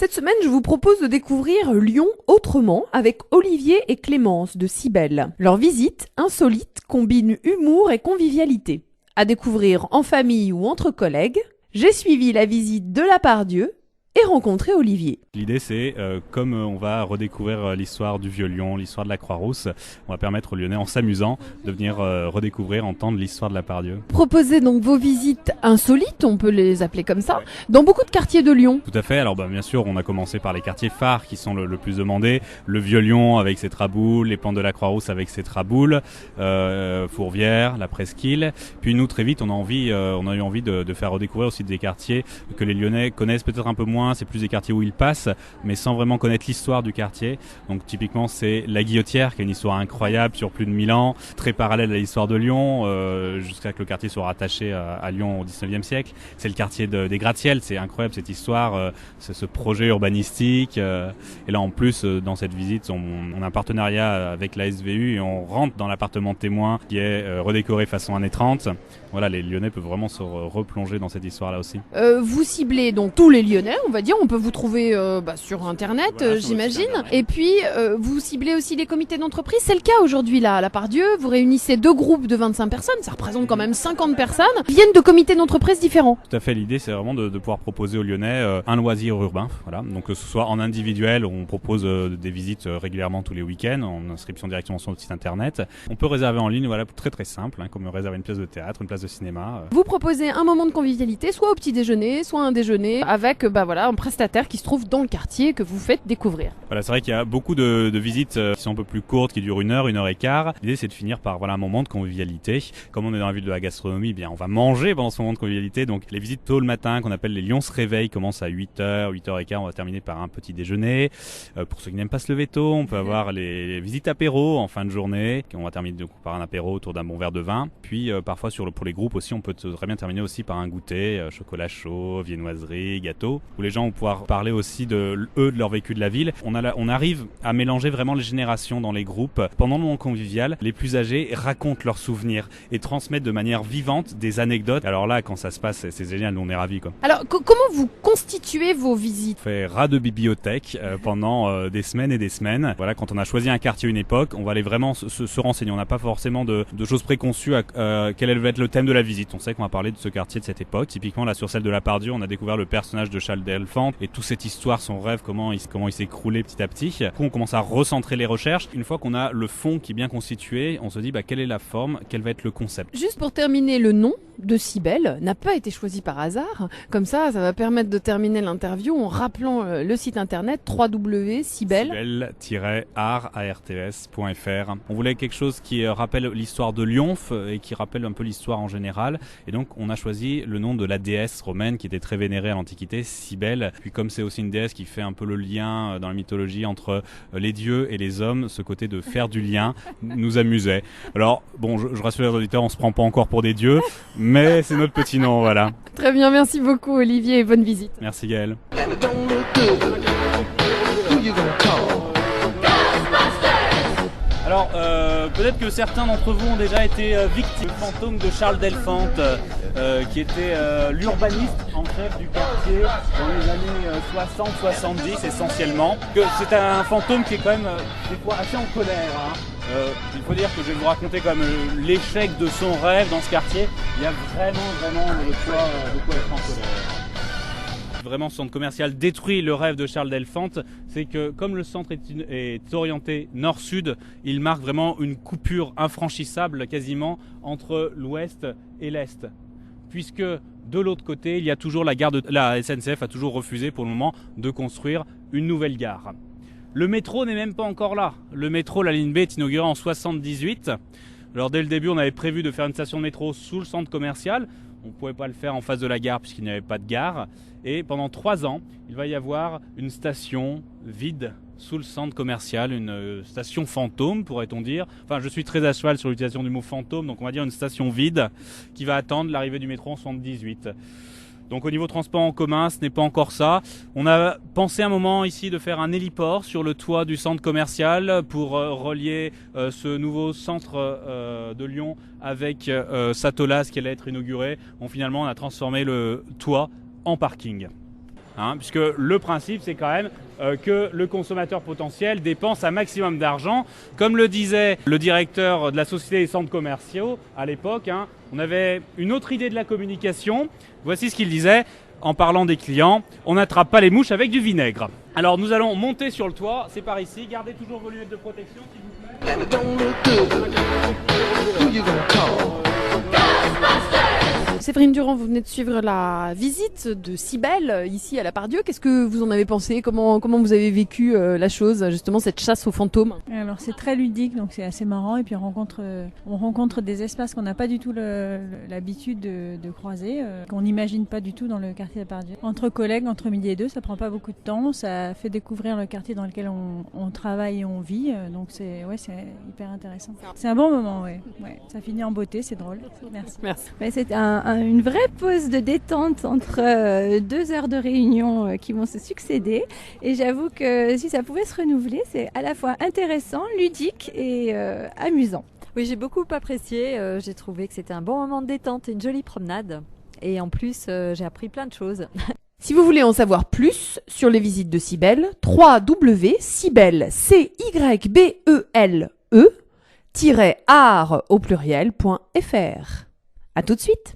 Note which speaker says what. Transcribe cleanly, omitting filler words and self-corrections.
Speaker 1: Cette semaine, je vous propose de découvrir Lyon autrement avec Olivier et Clémence de Cybèle. Leur visite insolite combine humour et convivialité. À découvrir en famille ou entre collègues, j'ai suivi la visite de la Pardieu et rencontré Olivier.
Speaker 2: L'idée c'est, comme on va redécouvrir l'histoire du Vieux-Lyon, l'histoire de la Croix-Rousse, on va permettre aux Lyonnais, en s'amusant, de venir redécouvrir, entendre l'histoire de la Pardieu.
Speaker 1: Proposez donc vos visites insolites, on peut les appeler comme ça, dans beaucoup de quartiers de Lyon.
Speaker 2: Tout à fait, alors bien sûr on a commencé par les quartiers phares qui sont le plus demandés, le Vieux-Lyon avec ses traboules, les pentes de la Croix-Rousse avec ses traboules, Fourvière, la Presqu'île, puis nous très vite on a eu envie de faire redécouvrir aussi des quartiers que les Lyonnais connaissent peut-être un peu moins, c'est plus des quartiers où ils passent, mais sans vraiment connaître l'histoire du quartier. Donc typiquement c'est la Guillotière qui a une histoire incroyable sur plus de 1000 ans, très parallèle à l'histoire de Lyon, jusqu'à que le quartier soit rattaché à Lyon au 19e siècle. C'est le quartier des gratte-ciel, c'est incroyable cette histoire, c'est ce projet urbanistique. Et là en plus dans cette visite on a un partenariat avec la SVU et on rentre dans l'appartement témoin qui est redécoré façon années 30. Voilà, les Lyonnais peuvent vraiment se replonger dans cette histoire-là aussi.
Speaker 1: Vous ciblez donc tous les Lyonnais, on va dire, on peut vous trouver sur Internet, voilà, j'imagine. Et puis, vous ciblez aussi les comités d'entreprise. C'est le cas aujourd'hui là, à la Pardieu. Vous réunissez 2 groupes de 25 personnes, ça représente quand même 50 personnes, qui viennent de comités d'entreprise différents.
Speaker 2: Tout à fait, l'idée c'est vraiment de pouvoir proposer aux Lyonnais un loisir urbain. Voilà. Donc que ce soit en individuel, on propose des visites régulièrement tous les week-ends, en inscription directement sur notre site Internet. On peut réserver en ligne, voilà, très très simple, comme réserver une pièce de théâtre, une place de cinéma.
Speaker 1: Vous proposez un moment de convivialité, soit au petit déjeuner, soit un déjeuner, avec un prestataire qui se trouve dans le quartier que vous faites découvrir.
Speaker 2: Voilà, c'est vrai qu'il y a beaucoup de visites qui sont un peu plus courtes, qui durent 1 heure et quart. L'idée c'est de finir par un moment de convivialité. Comme on est dans la ville de la gastronomie, bien on va manger pendant ce moment de convivialité. Donc les visites tôt le matin, qu'on appelle les Lyon se réveillent, commencent à 8h, 8h15. On va terminer par un petit déjeuner. Pour ceux qui n'aiment pas se lever tôt, on peut avoir les visites apéro en fin de journée. On va terminer donc par un apéro autour d'un bon verre de vin. Puis parfois pour les groupes aussi, on peut très bien terminer aussi par un goûter, chocolat chaud, viennoiserie, gâteau, où les gens vont pouvoir parler aussi de leur vécu de la ville. On arrive à mélanger vraiment les générations dans les groupes. Pendant le moment convivial, les plus âgés racontent leurs souvenirs et transmettent de manière vivante des anecdotes. Alors là, quand ça se passe, c'est génial, nous on est ravis.
Speaker 1: Alors, comment vous constituez vos visites ?
Speaker 2: On fait ras de bibliothèque pendant des semaines et des semaines. Voilà, quand on a choisi un quartier, une époque, on va aller vraiment se renseigner. On n'a pas forcément de choses préconçues quel va être le thème de la visite. On sait qu'on va parler de ce quartier, de cette époque. Typiquement, là, sur celle de la Pardieu, on a découvert le personnage de Charles Delphante et toute cette histoire, son rêve, comment il s'est écroulé petit à petit. Du coup, on commence à recentrer les recherches. Une fois qu'on a le fond qui est bien constitué, on se dit quelle est la forme, quel va être le concept.
Speaker 1: Juste pour terminer, le nom de Cybèle n'a pas été choisi par hasard. Comme ça va permettre de terminer l'interview en rappelant le site internet
Speaker 2: www.cybèle-arts.fr. On voulait quelque chose qui rappelle l'histoire de Lyon et qui rappelle un peu l'histoire en général. Et donc, on a choisi le nom de la déesse romaine qui était très vénérée à l'Antiquité, Cybèle. Puis comme c'est aussi une déesse qui fait un peu le lien dans la mythologie entre les dieux et les hommes, ce côté de faire du lien nous amusait. Alors, bon, je rassure les auditeurs, on se prend pas encore pour des dieux, mais c'est notre petit nom, voilà.
Speaker 1: Très bien, merci beaucoup Olivier et bonne visite.
Speaker 2: Merci Gaël. Alors, peut-être que certains d'entre vous ont déjà été victimes du fantôme de Charles Delphante, qui était l'urbaniste en chef du quartier dans les années 60-70 essentiellement. C'est un fantôme qui est quand même des fois assez en colère. Il faut dire que je vais vous raconter quand même l'échec de son rêve dans ce quartier. Il y a vraiment de quoi être en colère. Vraiment, ce centre commercial détruit le rêve de Charles Delphante, c'est que comme le centre est orienté nord-sud, il marque vraiment une coupure infranchissable quasiment entre l'ouest et l'est. Puisque de l'autre côté, il y a toujours la SNCF a toujours refusé pour le moment de construire une nouvelle gare. Le métro n'est même pas encore là. Le métro, la ligne B, est inaugurée en 78. Alors dès le début, on avait prévu de faire une station de métro sous le centre commercial. On ne pouvait pas le faire en face de la gare puisqu'il n'y avait pas de gare. Et pendant 3 ans, il va y avoir une station vide sous le centre commercial, une station fantôme pourrait-on dire. Enfin, je suis très à cheval sur l'utilisation du mot fantôme, donc on va dire une station vide qui va attendre l'arrivée du métro en 78. Donc au niveau transport en commun, ce n'est pas encore ça. On a pensé un moment ici de faire un héliport sur le toit du centre commercial pour relier ce nouveau centre de Lyon avec Satolas qui allait être inauguré. Bon, finalement, on a transformé le toit en parking. puisque le principe c'est quand même que le consommateur potentiel dépense un maximum d'argent. Comme le disait le directeur de la Société des centres commerciaux à l'époque, on avait une autre idée de la communication. Voici ce qu'il disait en parlant des clients: on n'attrape pas les mouches avec du vinaigre. Alors nous allons monter sur le toit, c'est par ici. Gardez toujours vos lunettes de protection s'il vous plaît.
Speaker 1: Séverine Durand, vous venez de suivre la visite de Cybèle ici à la Part-Dieu. Qu'est-ce que vous en avez pensé ? Comment vous avez vécu la chose, justement cette chasse aux fantômes ?
Speaker 3: Alors c'est très ludique, donc c'est assez marrant, et puis on rencontre des espaces qu'on n'a pas du tout l'habitude de croiser, qu'on n'imagine pas du tout dans le quartier de la Part-Dieu. Entre collègues, entre midi et deux, ça prend pas beaucoup de temps, ça fait découvrir le quartier dans lequel on travaille et on vit, donc c'est hyper intéressant. C'est un bon moment, ouais. Ça finit en beauté, c'est drôle. Merci.
Speaker 4: C'est une vraie pause de détente entre 2 heures de réunion qui vont se succéder, et j'avoue que si ça pouvait se renouveler, c'est à la fois intéressant, ludique et amusant.
Speaker 5: Oui, j'ai beaucoup apprécié, j'ai trouvé que c'était un bon moment de détente et une jolie promenade, et en plus j'ai appris plein de choses.
Speaker 1: Si vous voulez en savoir plus sur les visites de Cybèle, www.cybele, cybele-art au pluriel.fr. À tout de suite.